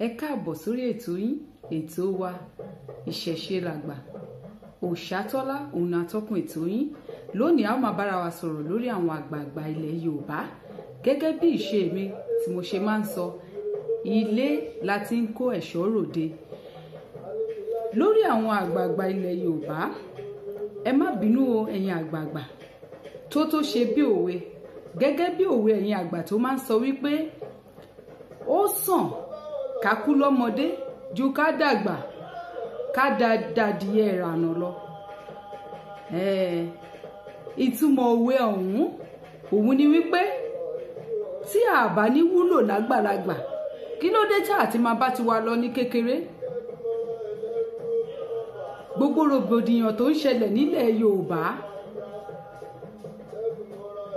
ẹ káàbọ̀ sórí ètò yín ètò wa ìṣẹ̀ṣe làgbà. Òṣàtọ́lá òun atọ́kùn ètò yín. Lónìí a ó máa bára wa sọ̀rọ̀ lórí àwọn àgbààgbà ilẹ̀ Yorùbá. Gẹ́gẹ́ bí ìṣe mi tí mo ṣe máa ń sọ, ilé la ti ń kó ẹ̀ṣọ́ ròde. Lórí àwọn àgbààgbà ilẹ̀ Yorùbá, ẹ má bínú o ẹ̀yin àgbààgbà tó ṣe bí òwe. Gẹ́gẹ́ bí òwe ẹ̀yin àgbà tó máa ń sọ wípé ó sàn ká kú lọ́mọdé ju ká dàgbà ká dàdìyẹ ìrànà lọ. Ìtumọ̀ òwe òun ni wípé tí a bá ní wúlò lágbàlagbà, kí ló dé tí àti máa bá ti wá lọ ní kékeré? Gbogbo rògbòdìyàn tó ń ṣẹlẹ̀ nílẹ̀ Yorùbá,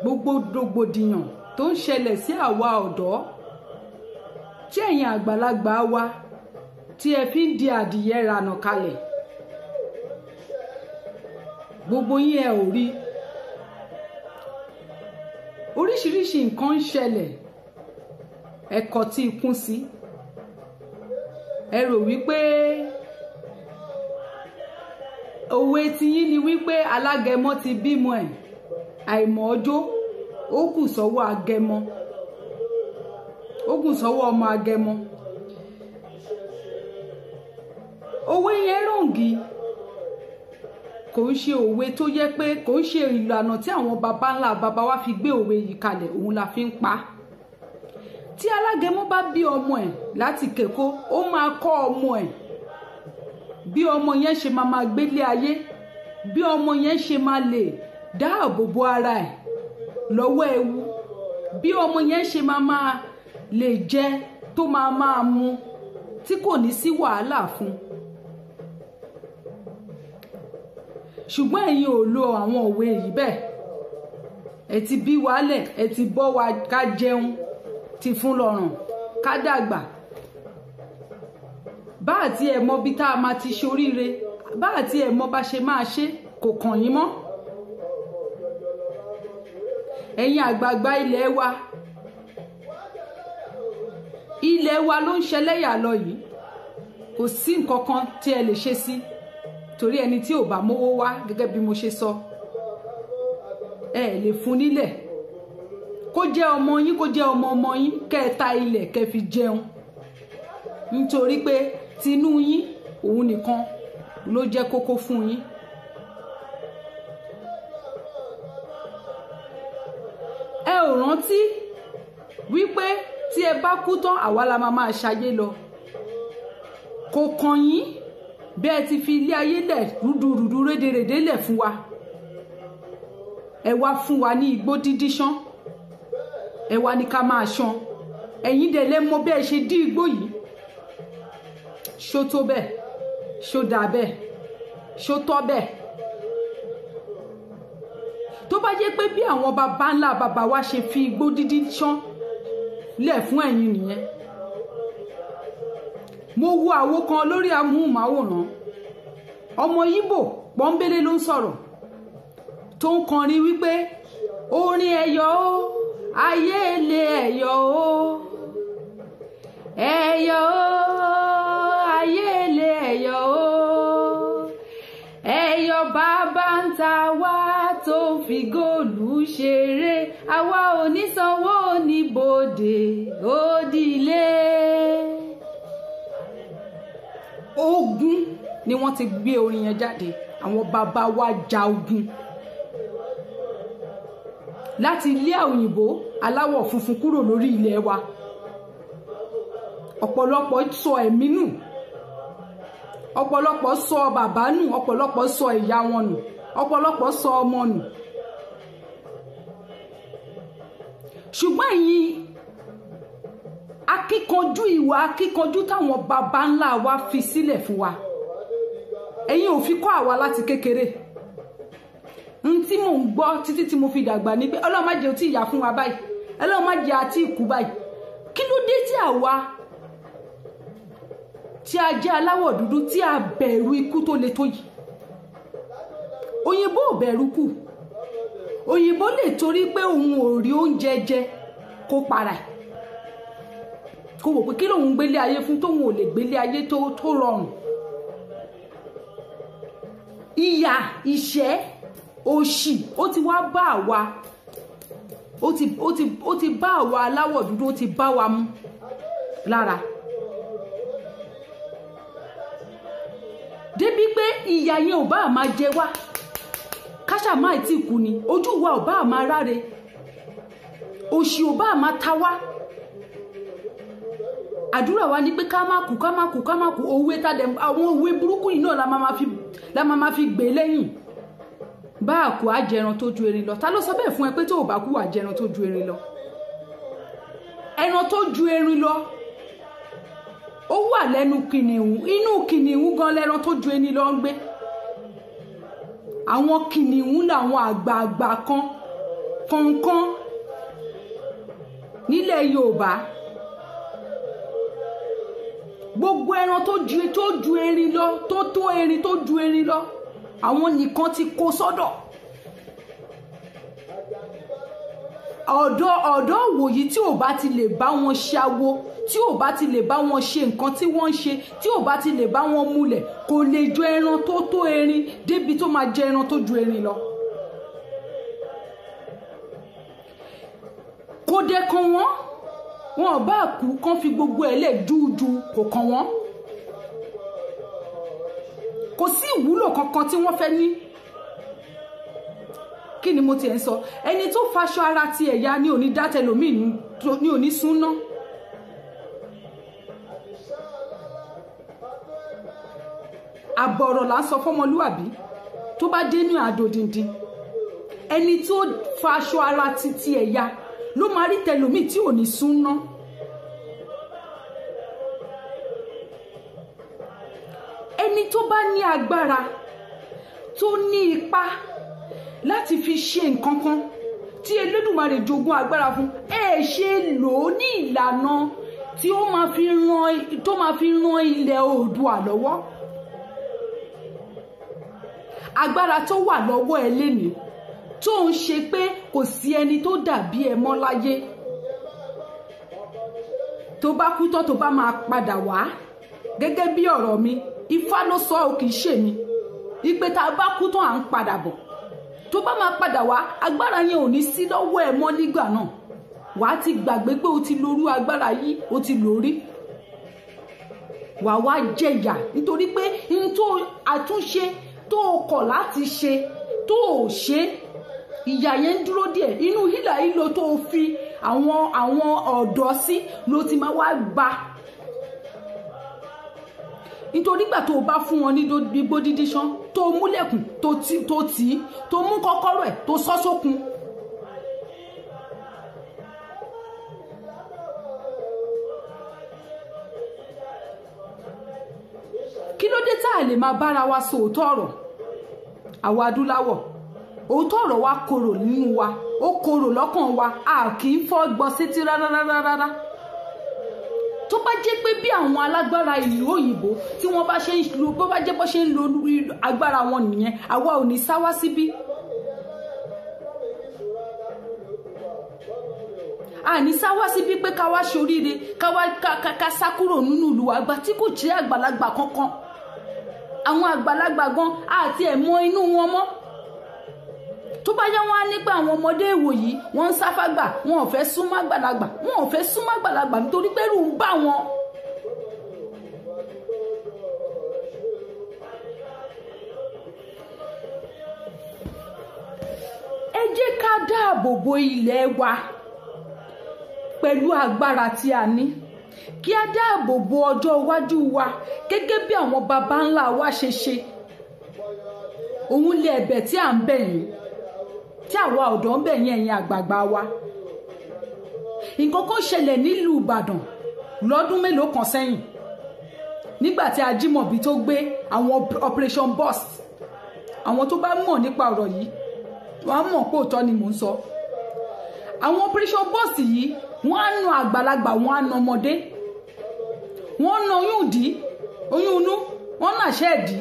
gbogbo rògbòdìyàn tó ń ṣẹlẹ̀ sí àwa ọ̀dọ́, tí ẹ̀yin àgbàlagbà wa tí ẹ fi ń di adìyẹ ìrànà kalẹ̀, gbogbo yín ẹ ò rí. Oríṣiríṣi nǹkan ń ṣẹlẹ̀, ẹ̀kọ́ tí ikún sí. Ẹ rò wípé òwe tiyín ni wípé alágẹmọ ti bímọ ẹ̀, àìmọ̀ ọjọ́ ó kù sọ́wọ́ agẹmọ, ó kù sọ́wọ́ ọmọ agẹmọ. Òwe yẹn ròǹgì, kò ń ṣe òwe tó yẹ pé kò ń ṣe ìlànà tí àwọn baba ńlá baba wa fi gbé òwe yìí kalẹ̀, òun la fi ń pa. Tí alágẹmọ bá bí ọmọ ẹ̀ láti kéko, ó máa kọ́ ọmọ ẹ̀ bí ọmọ yẹn ṣe máa gbélé ayé, bí ọmọ yẹn ṣe máa lè dáàbò bo ara ẹ̀ lọ́wọ́ ewu, bí ọmọ yẹn ṣe máa lè jẹ tó máa mu tí kò ní sí wàhálà fún. Ṣùgbọ́n ẹ̀yin ò lo àwọn òwe yìí bẹ́ẹ̀. Ẹ ti bí wálẹ̀, ẹ ti bọ́ wa ká jẹun, ti fún lọ́rùn ká dàgbà. Bá àti ẹ̀ mọ bí tá a máa ti ṣoríire, bá àti ẹ̀ mọ bá ṣe máa ṣe, kò kàn yín mọ́. Ẹ̀yin àgbààgbà ilẹ̀ wa ló ń ṣẹlẹ́yà lọ yìí. Kò sí nǹkan kan tí ẹ lè ṣe sí, torí ẹni tí ò bá mówó wá, gẹ́gẹ́ bí mo ṣe sọ, ẹ lè fún nílẹ̀. Kó jẹ́ ọmọ yín, kó jẹ́ ọmọ yín, kẹ́ ẹ ta ilẹ̀ kẹ́ fi jẹun, nítorí pé tinú yín òun nìkan ló jẹ́ kókó fún yín. Ẹ ò rántí wípé tí ẹ bá kú tán àwa la máa ṣayé lọ. Kò kàn yín bí ẹ ti fi ilé ayé lẹ̀ rúdurùdu rédèrèdè lẹ̀ fún wa. Ẹ wá fún wa ní igbó dídí ṣán, ẹ wá ní ká máa ṣán. Ẹ̀yin dẹ̀ lẹ mọ̀ bí ẹ ṣe dí igbó yìí. Ṣó tó bẹ́ẹ̀? Ṣó dà bẹ́ẹ̀? Ṣó tọ́ bẹ́ẹ̀? Tó bá jẹ́ pé bí àwọn baba ńlá baba wa ṣe fi igbó dídí ṣán lẹ̀ fún ẹ̀yin nìyẹn. Mo wo àwo kan lórí amóhùnmáwòrán, ọmọ Yíbò pọ́nbélé ló ń sọ̀rọ̀, tó ń kọrin wípé orin ẹ̀yọ̀ o, ayé ilé ẹ̀yọ̀ o, ẹ̀yọ̀ o, ayé ilé ẹ̀yọ̀ o, ẹ̀yọ̀ bàbá ń ta wá tó fi góòlù ṣeré, àwa ò ní sanwó oníbodè òdìlé. Ogun ni wọ́n ti gbé orin yẹn jáde. Àwọn bàbá wa ja ogun láti ilé òyìnbó aláwọ̀ funfun kúrò lórí ilẹ̀ wa. Ọ̀pọ̀lọpọ̀ sọ ẹ̀mí nù, ọ̀pọ̀lọpọ̀ sọ bàbá nù, ọ̀pọ̀lọpọ̀ sọ ìyá wọn nù, ọ̀pọ̀lọpọ̀ sọ ọmọ nù. Ṣùgbọ́n ẹ̀yin akíkanjú, ìwà akíkanjú táwọn baba ńlá wa fi sílẹ̀ fún wa, ẹ̀yin ò fi kọ́ àwa láti kékeré. Tí mò ń gbọ́ títí tí mo fi dàgbà ní pé Ọlọ́run má jẹ́ ó tí ìyá fún wa báyìí, Ọlọ́run má jẹ́ àti ìkú báyìí. Kí ló dé tí àwa tí a jẹ́ aláwọ̀ dúdú tí a bẹ̀rù ikú tó le tó yìí? Òyìnbó ò bẹ̀rù kú. Òyìnbó lè torí pé òun ò rí oúnjẹ jẹ kó para ẹ̀. kó wò pé kí lòun gbélé ayé fún tóun ò lè gbélé ayé tó rọrùn. Ìyà, ìṣẹ́, òṣì ó ti wá bá àwa, ó ti bá àwa aláwọ̀ dúdú, ó ti bá wa mú lára. Débi pé ìyà yẹn ò bá máa jẹ wá, káṣà máa tí kú ni, ojú wa ò bá máa ráre, òṣì ò bá máa ta wá. Àdúrà wa ni pé ká má kú, ká má kú, ká má kú. Òwe tá dem, àwọn òwe burúkú yìí náà la máa fi gbé lẹ́yìn. Bá a kú á jẹran tó ju erin lọ. Ta ló sọ bẹ́ẹ̀ fún ẹ pé tó bá kú á jẹran tó ju erin lọ? Ẹran tó ju erin lọ ó wà lẹ́nu kìnìún, inú kìnìún gan lẹ́ran tó ju erin lọ ń gbé. Àwọn kìnìún làwọn àgbààgbà kọ̀ọ̀kan nílẹ̀ Yorùbá. Gbogbo ẹran tó ju erin lọ, tó erin tó ju erin lọ, àwọn nìkan ti kó sọ́dọ̀. Ọ̀dọ́ òwòyí tí ò bá ti lè bá wọn ṣawo, tí ò bá ti lè bá wọn ṣe nǹkan tí wọ́n ń ṣe, tí ò bá ti lè bá wọn múlẹ̀, kò lè jọ ẹran tó erin débi tó máa jẹ ẹran tó ju erin lọ. Kò dé kan wọn bá kú kán fi gbogbo ẹ̀ lẹ̀ jújú, kò kàn wọ́n. Kò sí ìwúlò kankan tí wọ́n fẹ́ ní. Kí ni mo ti ń sọ? Ẹni tó faṣọ ara ti ẹ̀yà ní òní dátẹlòmíì ní òní súnná. Àbọ̀rọ̀ là ń sọ fọ́mọlúwàbí tó bá dé ní àdó dindin. Ẹni tó faṣọ ara ti ẹ̀yà ló máa rí tẹlòmíì tí ò ní súnná. Ẹni tó bá ní agbára, tó ní ipá láti fi ṣe nǹkan kan tí Elédùmarè jogún agbára fún, ṣe lò ó ní ìlànà tí ó máa fi ran ilẹ̀ Oòduà lọ́wọ́. Agbára tó wà lọ́wọ́ ẹ lénìí tó ń ṣe pé kò sí ẹni tó dàbí ẹ mọ́ láyé. Tó bá kú tán tó bá máa padà wá, gẹ́gẹ́ bí ọ̀rọ̀ mi, Ifá ló sọ ò kìí ṣe mi, ìpè tá a bá kú tán à ń padà bọ̀. Tó bá máa padà wá, agbára yẹn ò ní sí lọ́wọ́ ẹ mọ́ nígbà náà. Wàá ti gbàgbé pé o ti lórú agbára yìí, o ti lórí. Wàá wá jẹ̀yà nítorí pé n tó àtúnṣe tó kọ̀ láti ṣe tó ò ṣe, ìyà yẹn ń dúró díẹ̀. Inú hílà ìlò tó fi àwọn ọ̀dọ́ sí ló ti máa wá gbà. Nítorí gbà tó bá fún wọn ní gbígbó dídí ṣán, tó múlẹ̀kùn tó tì í, tó mú kọ́kọ́rọ́ ẹ̀ tó sọ́ sókun. Kí ló dé tá a lè máa bára wa sọ òótọ́ ọ̀rọ̀? Àwa adúláwọ̀, òótọ́ ọ̀rọ̀ wa korò nínú wa, ó korò lọ́kàn wa, a kì í fọ́ gbọ́ sétí rárá. Tó bá jẹ́ pé bí àwọn alágbára ìlú òyìnbó tí wọ́n bá ṣe ń lo, bó bá jẹ́ bó ṣe ń lo agbára wọn nìyẹn, àwa ò ní sá wá síbí. A ní sá wá síbí pé ká wá ṣoríire, ká sá kúrò nínú ìlú àgbà tí kò jẹ́ àgbàlagbà kankan. Àwọn àgbàlagbà gan àti ẹ̀ mọ inú wọn mọ́. Tó bá yá wọn á nípa àwọn ọmọdé èwò yìí, wọ́n ń sáfágbà, wọn ò fẹ́ súnmọ́ àgbàlagbà, nítorí pé ẹ̀rù ń bà wọ́n. Ẹ jẹ́ ká dáàbò bo ilẹ̀ wa pẹ̀lú agbára tí a ní, kí a dáàbò bo ọjọ́ iwájú wa gẹ́gẹ́ bí àwọn baba ńlá wa ṣe ṣe. Òun lé ẹ̀bẹ̀ tí à ń bẹ̀ yín, tí àwa ọ̀dọ́ ń bẹ̀ yín, ẹ̀yin àgbààgbà wa. Nǹkan kan ṣẹlẹ̀ nílùú Ìbàdàn lọ́dún mélòó kan sẹ́yìn, nígbà tí Ajímọ̀bí tó gbé àwọn Operation Burst. Àwọn tó bá mọ̀ nípa ọ̀rọ̀ yìí wọ́n á mọ̀ pé òótọ́ ni mò ń sọ. Àwọn Operation Burst yìí wọ́n á na àgbàlagbà, wọ́n á na ọmọdé, wọ́n na oyún ìdí, oyún inú, wọ́n na àṣẹ ìdí.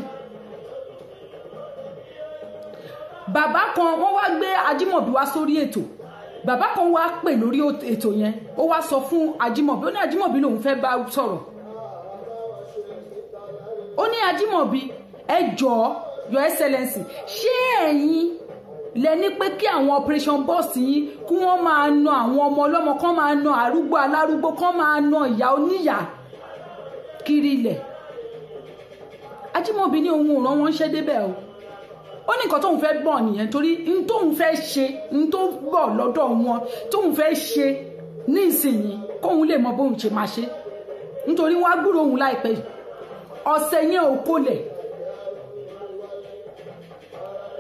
Bàbá kan wọ́n wá gbé Ajímọ̀bí wá sórí ètò. bàbá kan wá pè lórí ètò yẹn ó wá sọ fún Ajímọ̀bí ó ní Ajímọ̀bí lòun fẹ́ bá sọ̀rọ̀ ó ní Ajímọ̀bí ẹ jọ̀ọ́ Your Excellency ṣé ẹ̀yin lẹ ní pé kí àwọn operation boss yín kí wọ́n máa na àwọn ọmọ ọlọ́mọ kán máa na arúgbó alárúgbó kán máa na ìyá oníyà kiri ilẹ̀ Ajímọ̀bí ní ohun òràn wọn ṣẹ́ débẹ̀ o ó ní nǹkan tóun fẹ́ gbọ́ nìyẹn torí n tóun fẹ́ ṣe n tó bọ̀ lọ́dọ̀ wọn tóun fẹ́ ṣe ní ìsinyìí kóun lè mọ bóun ṣe máa ṣe nítorí wọn á gbúrò òun láìpẹ́ ọ̀sẹ̀ yẹn ò kólẹ̀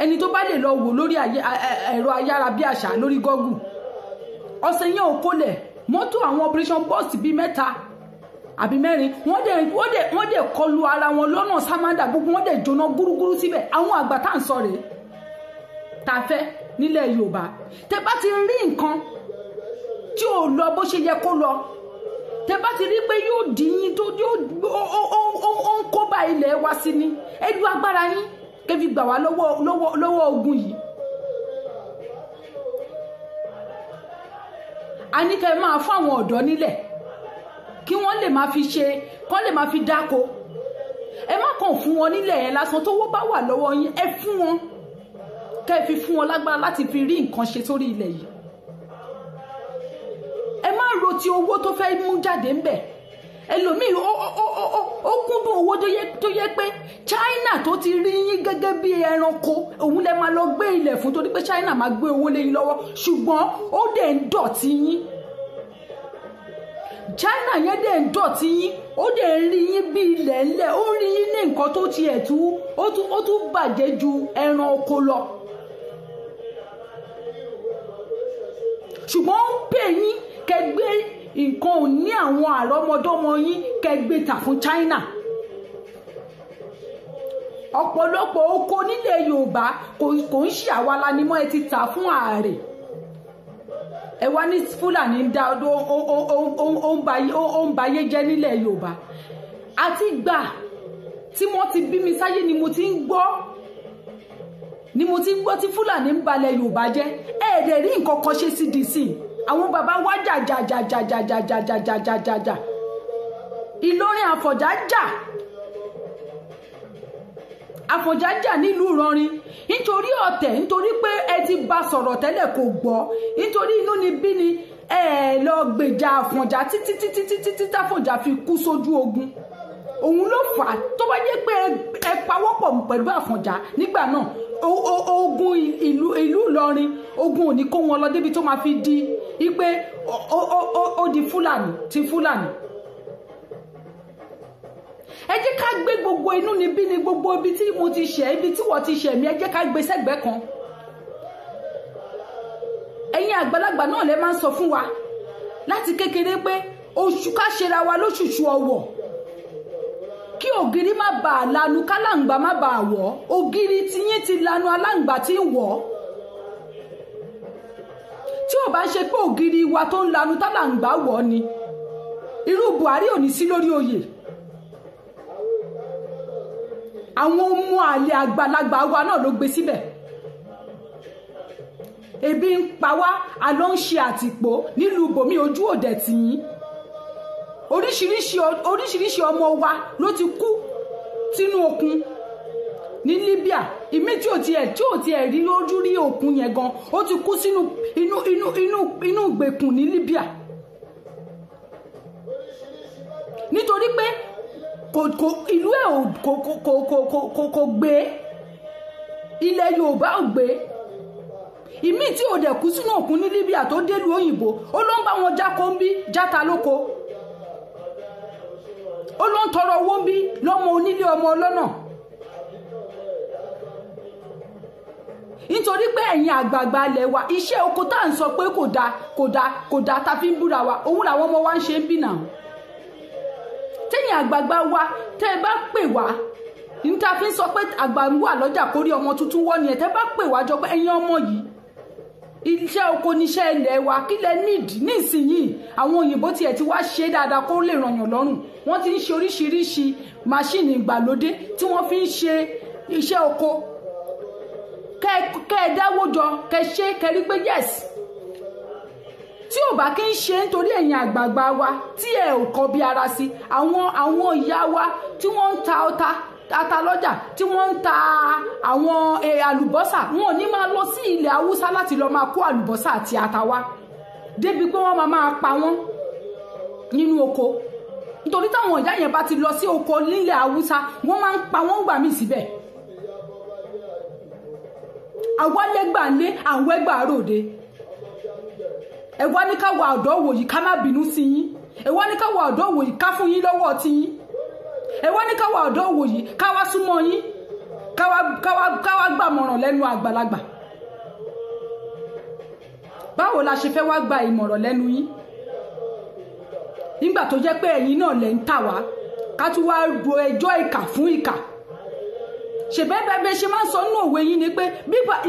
ẹni tó bá lè lọ wò lórí ẹ̀rọ ayárabíàṣá lórí Google ọ̀sẹ̀ yẹn ò kólẹ̀ mọ́tò àwọn operation boss bíi 3 àbí 4 wọ́n dẹ̀ kọlu ara wọn lọ́nà sámádà gbogbo wọ́n dẹ̀ jóná gúrúgúrú síbẹ̀ àwọn àgbà tá à ń sọ rèé tá a fẹ́ nílẹ̀ Yorùbá tẹ bá ti rí nǹkan tí ò lọ bó ṣe yẹ kó lọ tẹ bá ti rí pé yóò dín yín tó ó ń kó bá ilẹ̀ wa sí ni ẹ lu agbára yín kẹfì gbà wá lọ́wọ́ ogun yìí a ní kẹ́ máa fún àwọn ọ̀dọ́ nílẹ̀ kí wọ́n lè máa fi ṣe kọ́ lè máa fi dáko ẹ má kàn fún wọn nílẹ̀ yẹn lásán tówó bá wà lọ́wọ́ yín ẹ fún wọn kẹ́ fi fún wọn lágbára láti fi rí nǹkan ṣe sórí ilẹ̀ yìí ẹ má ro ti owó tó fẹ́ mú jáde ń bẹ̀ ẹlòmíì ó kúndùn owó tó yẹ pé China tó ti rí yín gẹ́gẹ́ bí ẹranko òun lẹ máa lọ gbé ilẹ̀ fún torí pé China máa gbé owó lé yín lọ́wọ́ ṣùgbọ́n ó dẹ̀ ń dọ̀tí yín China yẹn dẹ̀ ń dọ̀tí yín ó dẹ̀ ń rí yín bí ilẹ̀ ńlẹ̀ ó rí yín ní nǹkan tó tiẹ̀ ó tún bàjẹ́ ju ẹran oko lọ ṣùgbọ́n ó ń pè yín kẹgbẹ́ nǹkan ò ní àwọn àrọ́mọdọ́mọ yín kẹgbẹ́ tà fún China ọ̀pọ̀lọpọ̀ oko nílẹ̀ Yorùbá kò ń ṣe àwa la ni mọ́ ẹ ti tà fún ààrẹ ẹ wá ní Fúlàní dá ó ń bayé jẹ́ nílẹ̀ Yorùbá àti gbà tí wọ́n ti bí mi sáyé ni mo ti ń gbọ́ tí Fúlàní ń balẹ̀ Yorùbá jẹ́ ẹ̀ẹ́dẹ̀ rí nǹkan kan ṣe CDC àwọn bàbá wá jà Ìlọrin Àfọ̀njá jà nílùú Ìlọrin nítorí ọ̀tẹ̀ nítorí pé ẹ ti bá sọ̀rọ̀ tẹ́lẹ̀ kò gbọ́ nítorí inú ni bí ni ẹ lọ gbèjà Àfọ̀njá títí táfọ̀njá fi kú sójú ogun òun ló fà á tó bá jẹ́ pé ẹ pawọ́pọ̀ pẹ̀lú Àfọ̀njá nígbà náà ogun ìlú Ìlọrin ogun ò ní kó wọn lọ débi tó máa fi di ipe ó di Fúlàní ti Fúlàní ẹ jẹ́ ká gbé gbogbo inú níbí ni gbogbo ibi tí mo ti ṣẹ̀ ibi tí wọ́n ti ṣẹ̀ mí ẹ jẹ́ ká gbé sẹ́gbẹ̀ẹ́ kan ẹ̀yin àgbàlagbà náà lè máa ń sọ fún wa láti kékeré pé oṣù ká ṣera wa lóṣùṣù ọwọ̀ kí ògiri má bàa lanu kálàǹgbà má bàa wọ̀ ògiri tiyín ti lanu aláǹgbà tí ń wọ̀ tí ò bá ṣe pé ògiri wa tó ń lanu tálàǹgbà wọ̀ ni irú Buhari ò ní sí lórí oyè àwọn ọmọ àlè àgbàlagbà wa náà ló gbé síbẹ̀ ebi ń pa wá a lọ ń ṣe àtìpó nílùú bòmí ojú òdẹ tì yín oríṣiríṣi ọmọ wa ló ti kú sínú òkun ní Libya ìmí tí ò tiẹ̀ rí lójú rí òkun yẹn gan ó ti kú sínú inú ìgbèkùn ní Libya nítorí pé ìlú ẹ̀ kò gbé ilẹ̀ Yorùbá ò gbé ìmí tí ò dẹ̀ kú sínú òkun ní Libya tó délùú òyìnbó ó ló ń bá wọn jákó ń bí játa lóko ó ló ń tọrọ owó ń bí lọ́mọ onílé ọmọ ọlọ́nà nítorí pé ẹ̀yin àgbààgbà ilẹ̀ wa iṣẹ́ oko tá à ń sọ pé kò dáa ta fi ń búra wa òun làwọn ọmọ wa ń ṣe ń bí náà tẹ́yìn àgbààgbà wa tẹ́ ẹ bá pè wá níta fi ń sọ pé àgbà ń wà lọ́jà kórí ọmọ tuntun wọ́n ni ẹ̀ tẹ́ bá pè wá jọ pé ẹ̀yin ọmọ yìí iṣẹ́ oko níṣẹ́ ilẹ̀ wa kí lẹ nísìnyìí àwọn òyìnbó tiẹ̀ ti wá ṣe dáadáa kó lè rànyàn lọ́rùn wọ́n ti ń ṣe oríṣiríṣi máṣíìnì ìgbàlódé tí wọ́n fi ń ṣe iṣẹ́ oko kẹ́ ẹ dáwó jọ kẹ́ ṣe kẹ́ rí pé yes tí ò bá kí ń ṣe nítorí ẹ̀yin àgbààgbà wa tí ẹ ò kọ bí ara sí àwọn ìyá wa tí wọ́n ń ta ọta ata lọ́jà tí wọ́n ń ta àwọn àlùbọ́sà wọn ò ní máa lọ sí ilẹ̀ haúsá láti lọ máa kó àlùbọ́sà àti ata wá débi pé wọ́n máa pa wọ́n nínú oko nítorí táwọn ìyá yẹn bá ti lọ sí oko nílẹ̀ haúsá wọ́n máa ń pa wọ́n gbà mí síbẹ̀ àwa lẹ́gbàá lé àwọn ẹgbàá ròde ẹ wá ní ká wà ọ̀dọ́ wòyí ká má bínú sí yín ẹ wá ní ká wà ọ̀dọ́ wòyí ká fún yín lọ́wọ́ tí yín ẹ wá ní ká wà ọ̀dọ́ wòyí ká wá súnmọ́ yín ká wá gbàmọ̀ràn lẹ́nu àgbàlagbà báwo la ṣe fẹ́ wá gba ìmọ̀ràn lẹ́nu yín nígbà tó jẹ́ pé ẹ̀yin náà lẹ́ ń tà wá ká tún wá ro ẹjọ́ ìkà fún ìkà ṣèbẹ́bẹ́ ṣe máa ń sọ nínú òwe yín ni pé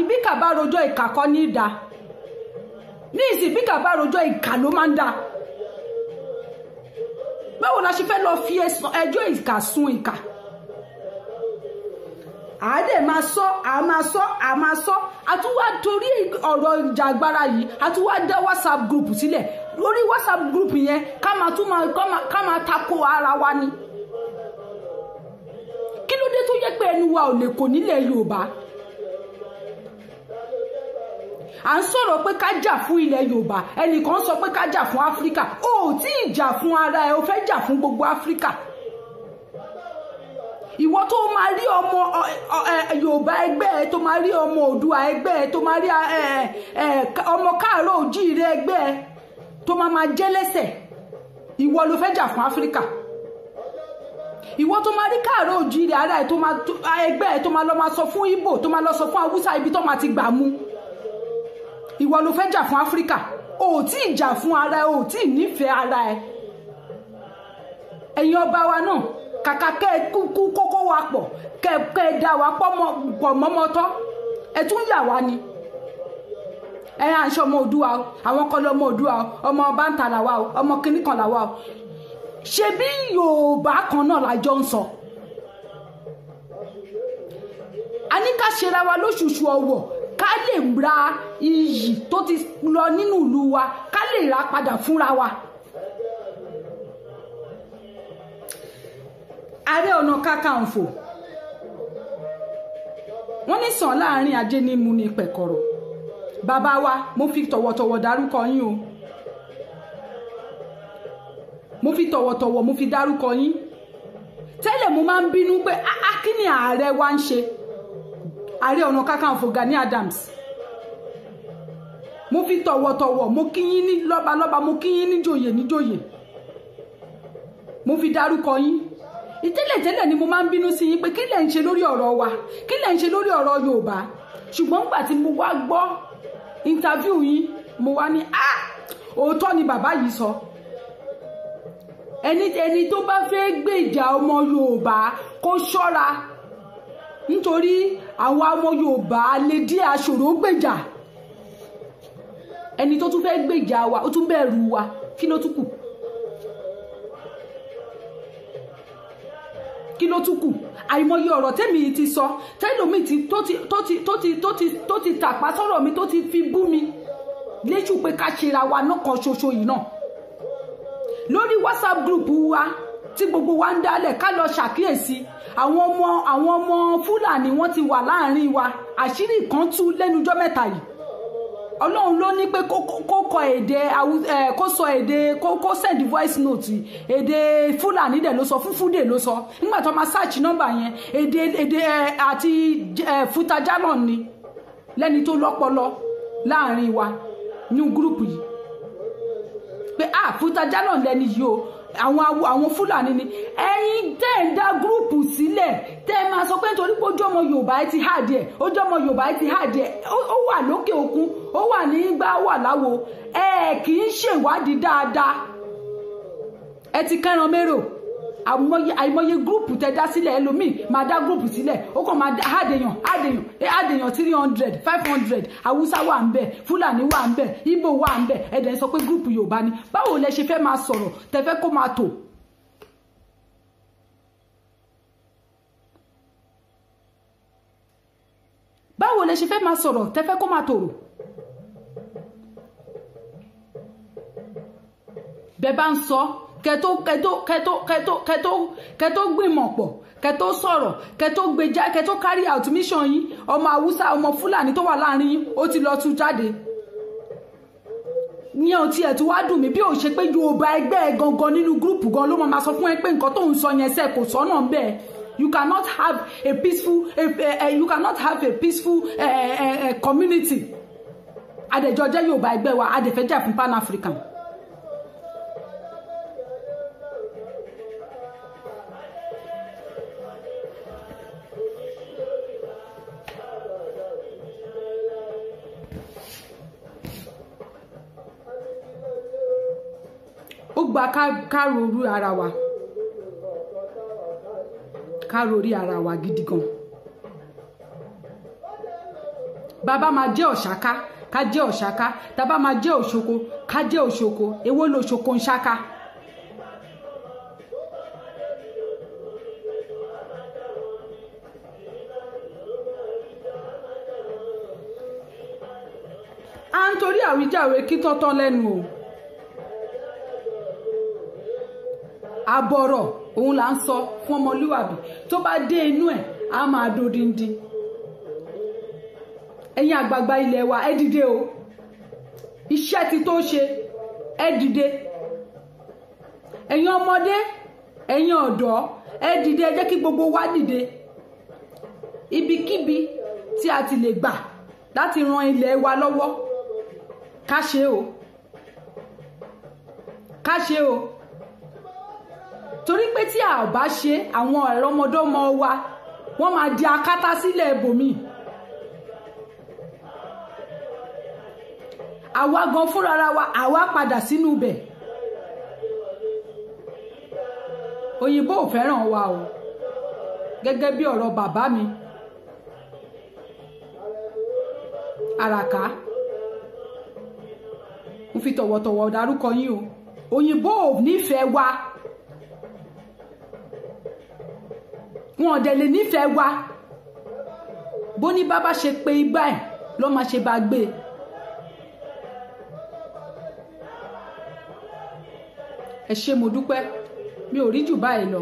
bí kà bá rojọ́ ìkà kọ́ ní ìdá ní ìsìn bí kà bá rojọ́ ìkà ló máa ń dá báwo la ṣe fẹ́ lọ fi ẹjọ́ ìkà sun ìkà àádẹ́ máa sọ àtúwá torí ọ̀rọ̀ ìjà agbára yìí àtúwá dá WhatsApp group sílẹ̀ lórí WhatsApp group yẹn ká máa tako ara wa ni kí ló dé tó yẹ pé ẹnu wa ò lè kò nílẹ̀ Yorùbá à ń sọ̀rọ̀ pé ká jà fún ilẹ̀ Yorùbá ẹnìkan sọ pé ká jà fún Áfíríkà ó tí ì jà fún ara ẹ ó fẹ́ jà fún gbogbo Áfíríkà ìwọ tó máa rí ọmọ Yorùbá ẹgbẹ́ ẹ tó máa rí ọmọ Oòduà ẹgbẹ́ ẹ tó máa rí ọmọ Káàárọ̀ Oòjíire ẹgbẹ́ ẹ tó máa jẹ́ lẹ́sẹ̀ ìwọ ló fẹ́ jà fún Áfíríkà ìwọ tó máa rí Káàárọ̀ Oòjíire ara ẹ tó máa ẹgbẹ́ ẹ tó máa lọ máa sọ fún Ìgbò tó máa lọ sọ fún Haúsá ibi tó máa ti gbà mú ìwọ ló fẹ́ jà fún Áfíríkà ò tí ì jà fún ara ẹ ò tí ì nífẹ̀ẹ́ ara ẹ ẹ̀yin ọba wa náà kàkà kẹ́ ẹ kúkú kókó wa pọ̀ kẹ́ ẹ dá wa pọ̀ mọ́mọ́tọ́ ẹ tún yà wá ni ẹ à ń ṣe ọmọ Oòduà o àwọn kan lọmọ Oòduà o ọmọ báńtà làwa o ọmọ kìnnì kan làwa o ṣe bí Yorùbá kan náà lájọ ń sọ a ní ká ṣera wa lóṣooṣù ọwọ̀ ká lè ra iyì tó ti lọ nínú ìlú wa ká lè ra padà fúnra wa. Ààrẹ Ọ̀nà Kakanfò wọ́n ní sàn láàrin ajé ní mu ní pẹ̀kọ̀rọ̀ bàbá wa mo fi tọ̀wọ̀tọ̀wọ̀ dárúkọ yín o mo fi tọ̀wọ̀tọ̀wọ̀ mo fi dárúkọ yín tẹ́lẹ̀ mo máa ń bínú pé kí ni ààrẹ wa ń ṣe Ààrẹ Ọ̀nà Kakanfò Gani Adams mo fi tọ̀wọ̀tọ̀wọ̀ mo kí yín ní lọ́balọ́ba mo kí yín níjòyè níjòyè mo fi dárúkọ yín ìtẹ́lẹ̀tẹ́lẹ̀ ni mo máa ń bínú sí yín pé kí lẹ̀ ń ṣe lórí ọ̀rọ̀ wa kí lẹ̀ ń ṣe lórí ọ̀rọ̀ Yorùbá ṣùgbọ́n nígbà tí mo wá gbọ́ interview yín mo wá ní òótọ́ ni bàbá yìí sọ ẹni tó bá fẹ́ gbèjà ọmọ Yorùbá kó ṣọ́ra nítorí àwọn ọmọ Yorùbá lè dí aṣòro gbèjà ẹni tó tún fẹ́ gbèjà wa ó tún bẹ̀rù wa kí ló tún kù àìmọye ọ̀rọ̀ tẹ́mi ti sọ tẹ́lómi tó ti tàpá sọ̀rọ̀ mi tó ti fi bú mi léṣù pé ká ṣera wa náà kan ṣoṣo yìí náà lórí WhatsApp group wa tí gbogbo wa ń dálẹ̀ ká lọ ṣàkíyèsí àwọn ọmọ Fúlàní wọ́n ti wà láàrin wa àṣírí kan tú lẹ́nujọ́ mẹ́ta yìí Ọlọ́run ló ní pé kó kọ èdè kó sọ èdè kó send voice note èdè Fúlàní dẹ̀ ló sọ Fúfúdè ló sọ nígbà tó máa search number yẹn èdè àti Futajalon ni lẹ́ni tó lọ́pọlọ láàrin wa ní gúrùpù yìí pé Futajalon lẹ́ni yìí o àwọn Fúlàní ni ẹ̀yin tẹ́ ń dá gúrùpù sílẹ̀ tẹ́ máa sọ pé nítorí pé ojú ọmọ Yorùbá ẹ ti háàdì ẹ̀ ojú ọmọ Yorùbá ẹ ti háàdì ẹ̀ ó wà lókè òkun ó wà ní gbá wà láwo ẹ kì í ṣèwádìí dáadáa ẹ ti kẹ́ran mérò àìmọye gúrùpù tẹ́ dá sílẹ̀ ẹlòmíì máa dá gúrùpù sílẹ̀ ó kàn máa àdèyàn 300 500 Haúsá wà ń bẹ̀ Fúlàní wà ń bẹ̀ Ìgbò wà ń bẹ̀ ẹ̀dẹ̀ sọ pé gúrùpù Yorùbá ni báwo lẹ ṣe fẹ́ máa sọ̀rọ̀ tẹ́ fẹ́ kó máa tò báwo lẹ ṣe fẹ́ máa sọ̀rọ̀ tẹ́ fẹ́ kó máa tòrò bẹ́ẹ̀ bá ń sọ kẹtó gbìmọ̀ pọ̀ kẹtó sọ̀rọ̀ kẹtó gbèjà kẹtó carry out mission yín ọmọ Haúsá ọmọ Fúlàní tó wà láàrin yín ó ti lọ tú jáde ní ọtí ẹ̀ tí wàá dùn mí bí ò ṣe pé Yorùbá ẹgbẹ́ ẹ gangan nínú gúrùpù gan ló máa sọ fún ẹ pé nǹkan tó ń sọ yẹn sẹ́ kò sọ́nà bẹ́ẹ̀. You cannot have a peaceful community. Adẹjọ jẹ́ Yorùbá ẹgbẹ́ wa adẹfẹ́ jà fún Pan African. Ó gba ká rorú ara wa. Ká rorí ara wa gidi gan. Bàbá máa jẹ́ Ọ̀ṣáká ká jẹ́ Ọ̀ṣáká tàbá máa jẹ́ Òṣoko ká jẹ́ Òṣoko èwo lo Òṣoko ń ṣáká. À ń torí àwíjàre kí tọ́tọ́ lẹ́nu o. Àbọ̀rọ̀ òun là ń sọ fún ọmọlúwàbí tó bá dé inú ẹ̀ á máa dodindi. Ẹ̀yin àgbààgbà ilẹ̀ wa ẹ dìde o iṣẹ́ ti tó ṣe ẹ dìde. Ẹ̀yin ọmọdé ẹ̀yin ọ̀dọ́ ẹ dìde ẹ jẹ́ kí gbogbo wa dìde. Ibikíbi tí a ti lè gbà láti ran ilẹ̀ wa lọ́wọ́ ká ṣe o ká ṣe o. Torí pé tí a ò bá ṣe àwọn ẹ̀rọmọdọ́mọ wa wọ́n máa di akátá sílẹ̀ ibòmíì. Àwa gan fúnra wa àwa padà sínú ibẹ̀. Òyìnbó ò fẹ́ràn wa o gẹ́gẹ́ bí ọ̀rọ̀ bàbá mi Àràká mo fi tọ̀wọ̀tọ̀wọ̀ dárúkọ yín o. Òyìnbó ò nífẹ̀ẹ́ wa. Wọn ò dẹ̀ lè nífẹ̀ẹ́ wa. Bó ní bàbá ṣe pé igbá ẹ̀ ló máa ṣe bá gbé. Ẹ ṣé mo dúpẹ́ mi ò rí jù báyìí lọ.